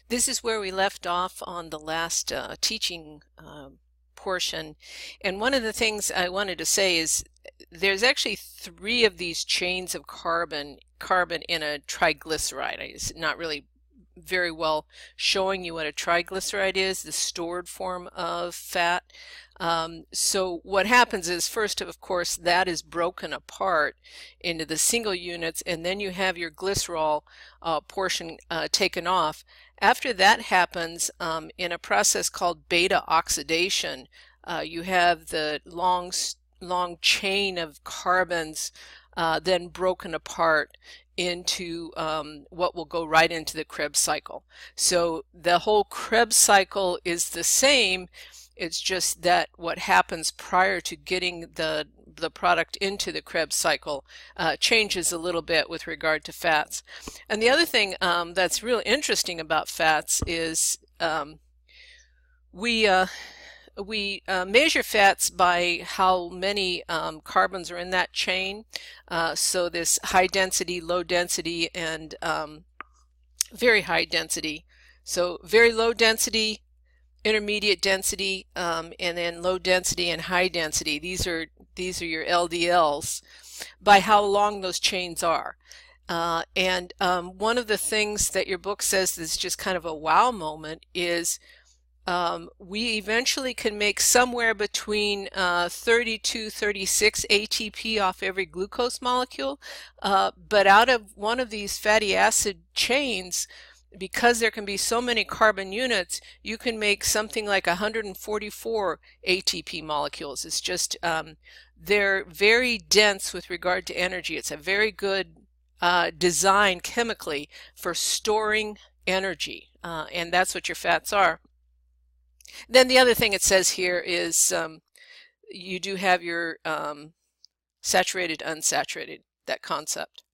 This is where we left off on the last teaching portion. And one of the things I wanted to say is there's actually three of these chains of carbon in a triglyceride. It's not really very well showing you what a triglyceride is, the stored form of fat. So what happens is, first, of course, that is broken apart into the single units, and then you have your glycerol portion taken off. After that happens, in a process called beta oxidation, you have the long chain of carbons then broken apart into what will go right into the Krebs cycle. So the whole Krebs cycle is the same. It's just that what happens prior to getting the product into the Krebs cycle changes a little bit with regard to fats. And the other thing that's real interesting about fats is we measure fats by how many carbons are in that chain. So this high density, low density, and very high density. So very low density, intermediate density, and then low density and high density. These are your LDLs by how long those chains are. One of the things that your book says is just kind of a wow moment is we eventually can make somewhere between 32, 36 ATP off every glucose molecule, but out of one of these fatty acid chains, because there can be so many carbon units, you can make something like 144 ATP molecules. It's just, they're very dense with regard to energy. It's a very good design chemically for storing energy, and that's what your fats are. Then the other thing it says here is you do have your saturated, unsaturated, that concept.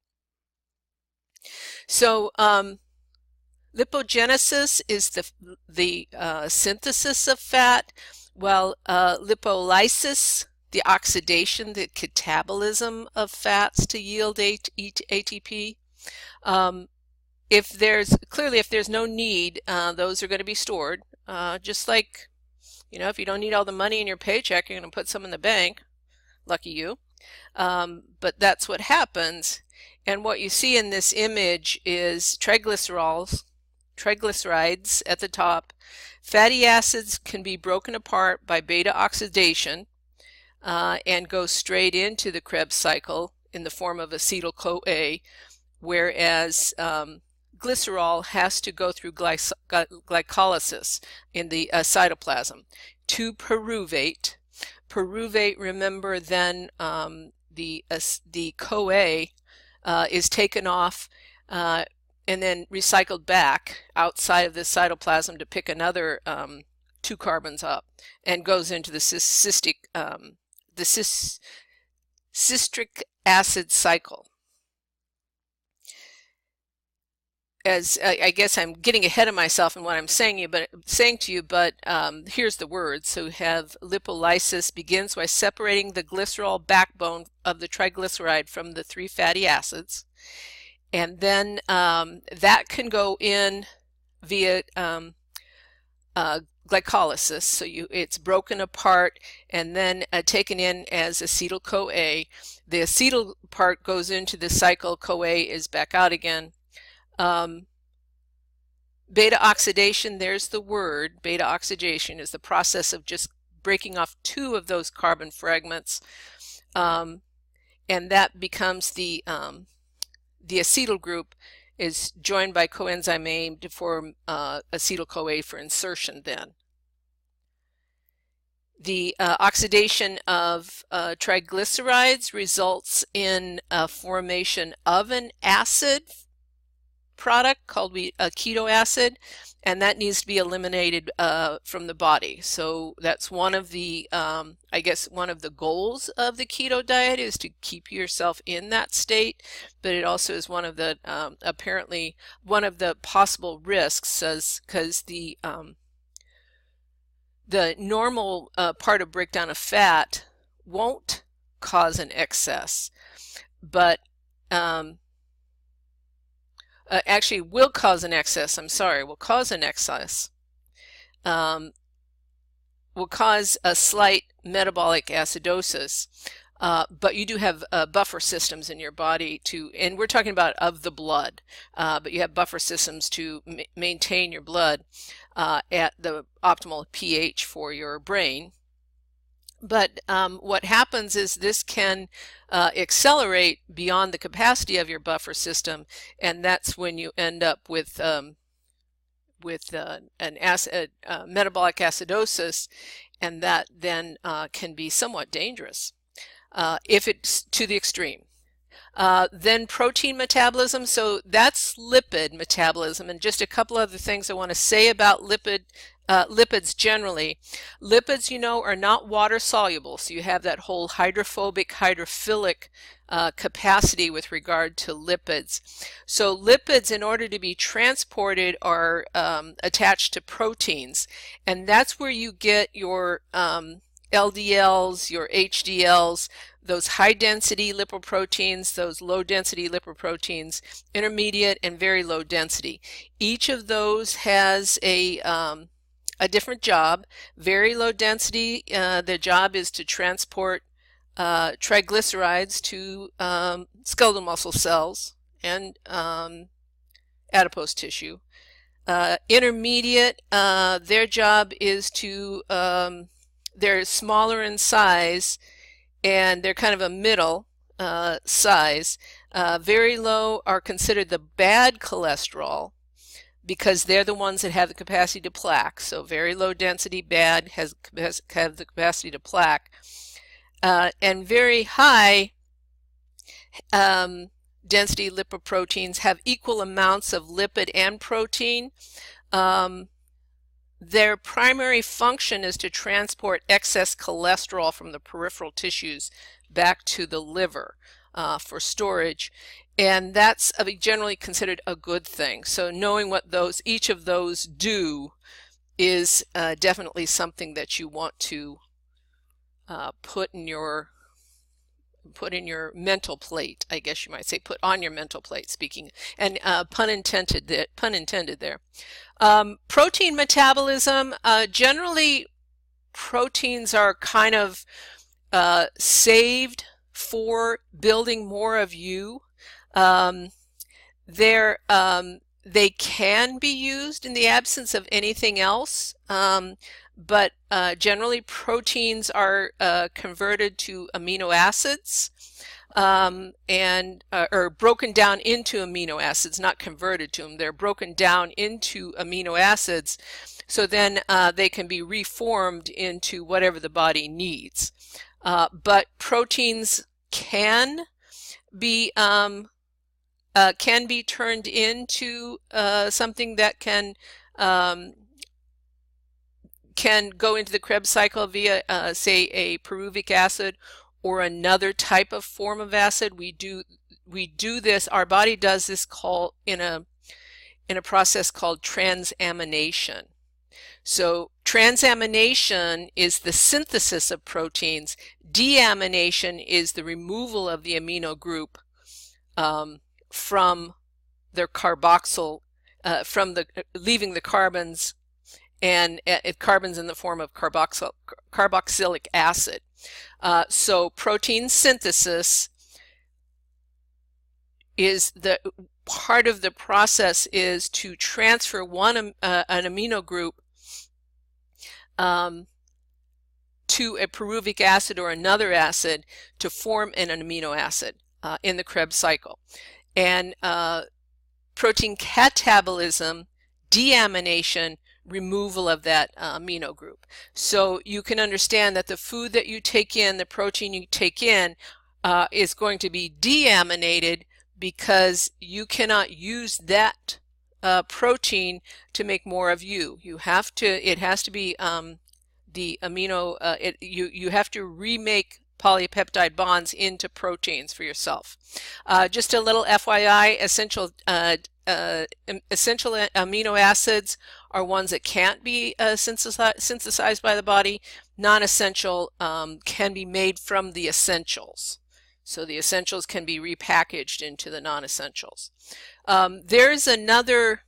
So lipogenesis is the synthesis of fat, while lipolysis, the oxidation, the catabolism of fats to yield ATP. If there's no need, those are going to be stored. Just like, if you don't need all the money in your paycheck, you're going to put some in the bank. Lucky you. But that's what happens. And what you see in this image is triglycerides at the top. Fatty acids can be broken apart by beta oxidation and go straight into the Krebs cycle in the form of acetyl-CoA, whereas glycerol has to go through glycolysis in the cytoplasm to pyruvate. Pyruvate, remember, then the CoA is taken off and then recycled back outside of the cytoplasm to pick another 2 carbons up and goes into the citric acid cycle. As I guess I'm getting ahead of myself in what I'm saying to you, but here's the words. So we have lipolysis begins by separating the glycerol backbone of the triglyceride from the 3 fatty acids, and then that can go in via glycolysis. So it's broken apart and then taken in as acetyl-CoA. The acetyl part goes into the cycle. CoA is back out again. Beta oxidation, there's the word. Beta oxidation is the process of just breaking off 2 of those carbon fragments, and that becomes the acetyl group is joined by coenzyme A to form acetyl-CoA for insertion then. The oxidation of triglycerides results in a formation of an acid product called a keto acid, and that needs to be eliminated from the body. So that's one of the I guess one of the goals of the keto diet is to keep yourself in that state, but it also is one of the apparently one of the possible risks, because the normal part of breakdown of fat won't cause an excess, but actually will cause an excess, I'm sorry, will cause an excess, will cause a slight metabolic acidosis. But you do have buffer systems in your body and we're talking about of the blood, but you have buffer systems to maintain your blood at the optimal pH for your brain. But what happens is this can accelerate beyond the capacity of your buffer system, and that's when you end up with metabolic acidosis, and that then can be somewhat dangerous if it's to the extreme. Then protein metabolism, so that's lipid metabolism, and just a couple other things I want to say about lipids generally. Lipids, you know, are not water soluble, so you have that whole hydrophobic, hydrophilic capacity with regard to lipids. So lipids, in order to be transported, are attached to proteins, and that's where you get your LDLs, your HDLs, those high-density lipoproteins, those low-density lipoproteins, intermediate and very low density. Each of those has a different job. Very low density, their job is to transport triglycerides to skeletal muscle cells and adipose tissue. Intermediate, their job is to, they're smaller in size and they're kind of a middle size. Very low are considered the bad cholesterol, because they're the ones that have the capacity to plaque. So very low density bad have the capacity to plaque. And very high density lipoproteins have equal amounts of lipid and protein. Their primary function is to transport excess cholesterol from the peripheral tissues back to the liver for storage. And that's generally considered a good thing. So knowing what each of those do is definitely something that you want to put in your mental plate, I guess you might say, put on your mental plate, speaking, and pun intended there. Protein metabolism, generally proteins are kind of saved for building more of you. They can be used in the absence of anything else, but generally proteins are converted to amino acids or broken down into amino acids, not converted to them. They're broken down into amino acids, so then they can be reformed into whatever the body needs. But proteins can be turned into something that can go into the Krebs cycle via, say, a pyruvic acid or another type of form of acid. We do this. Our body does this in a process called transamination. So transamination is the synthesis of proteins. Deamination is the removal of the amino group from their carboxyl, leaving the carbons, and carbons in the form of carboxylic acid. So protein synthesis is part of the process is to transfer an amino group to a pyruvic acid or another acid to form an amino acid in the Krebs cycle. And protein catabolism, deamination, removal of that amino group. So you can understand that the food that you take in, the protein you take in, is going to be deaminated, because you cannot use that protein to make more of you. It has to be the amino, you have to remake polypeptide bonds into proteins for yourself. Just a little FYI, essential amino acids are ones that can't be synthesized by the body. Non-essential can be made from the essentials. So the essentials can be repackaged into the non-essentials. There's another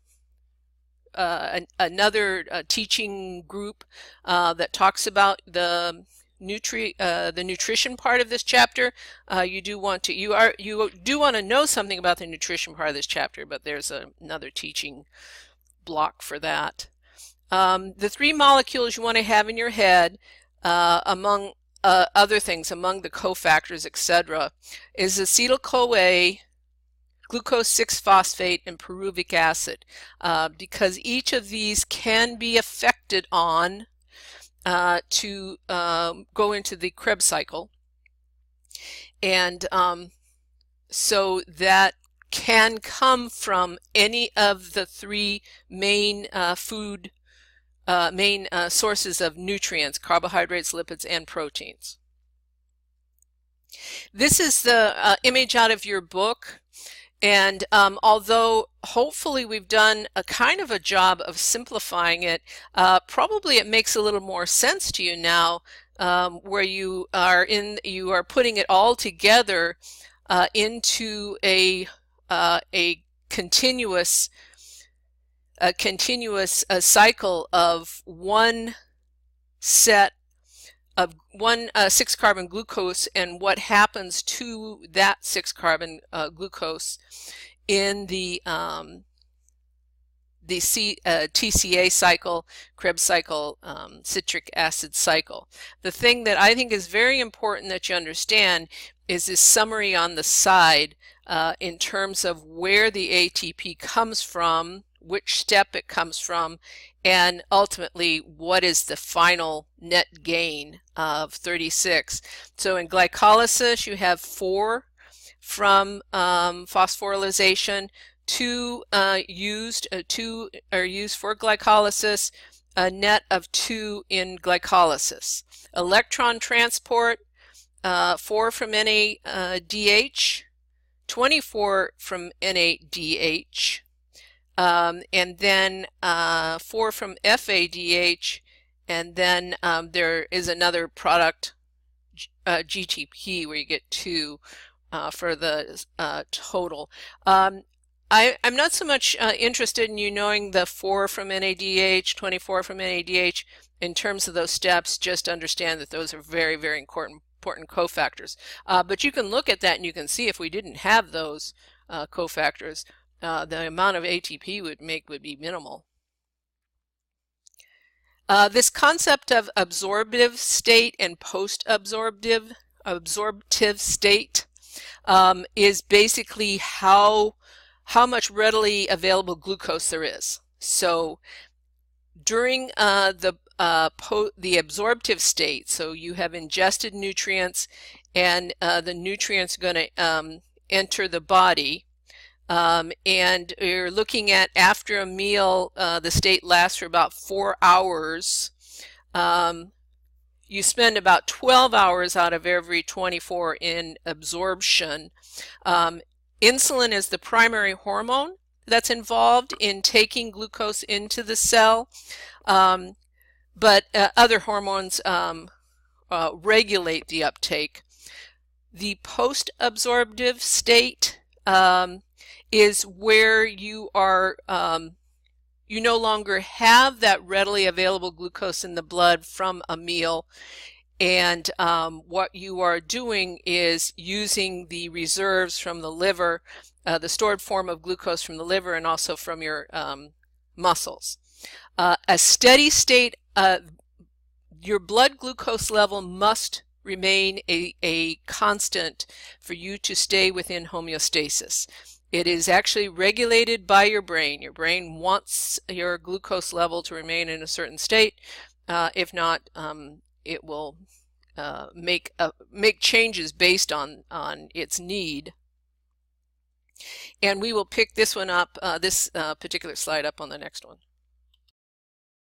teaching group that talks about the nutrition part of this chapter. You do want to know something about the nutrition part of this chapter, but there's another teaching block for that. The three molecules you want to have in your head, among other things, among the cofactors, etc., is acetyl-CoA, glucose 6-phosphate, and pyruvic acid, because each of these can be affected on to go into the Krebs cycle, and so that can come from any of the three main sources of nutrients: carbohydrates, lipids, and proteins. This is the image out of your book, and although hopefully we've done a kind of a job of simplifying it, probably it makes a little more sense to you now, where you are putting it all together into a continuous cycle of one set of 6-carbon glucose, and what happens to that 6-carbon glucose in the TCA cycle, Krebs cycle, citric acid cycle. The thing that I think is very important that you understand is this summary on the side in terms of where the ATP comes from, which step it comes from, and ultimately what is the final net gain of 36. So in glycolysis you have 4 from phosphorylation, 2 are used for glycolysis, a net of 2 in glycolysis. Electron transport, 4 from NADH, 24 from NADH, and then 4 from FADH, and then there is another product, GTP, where you get 2 for the total. I'm not so much interested in you knowing the 4 from NADH, 24 from NADH in terms of those steps. Just understand that those are very, very important cofactors. But you can look at that and you can see if we didn't have those cofactors, the amount of ATP would be minimal. This concept of absorptive state and post-absorptive state is basically how much readily available glucose there is. So during the absorptive state, so you have ingested nutrients, and the nutrients are going to enter the body, and you're looking at after a meal, the state lasts for about 4 hours. You spend about 12 hours out of every 24 in absorption. Insulin is the primary hormone that's involved in taking glucose into the cell, but other hormones regulate the uptake. The post-absorptive state is where you are you no longer have that readily available glucose in the blood from a meal, and what you are doing is using the reserves from the liver, the stored form of glucose from the liver and also from your muscles. A steady state, your blood glucose level must remain a constant for you to stay within homeostasis. It is actually regulated by your brain. Your brain wants your glucose level to remain in a certain state. If not, it will make changes based on its need. And we will pick this one up, this particular slide up on the next one.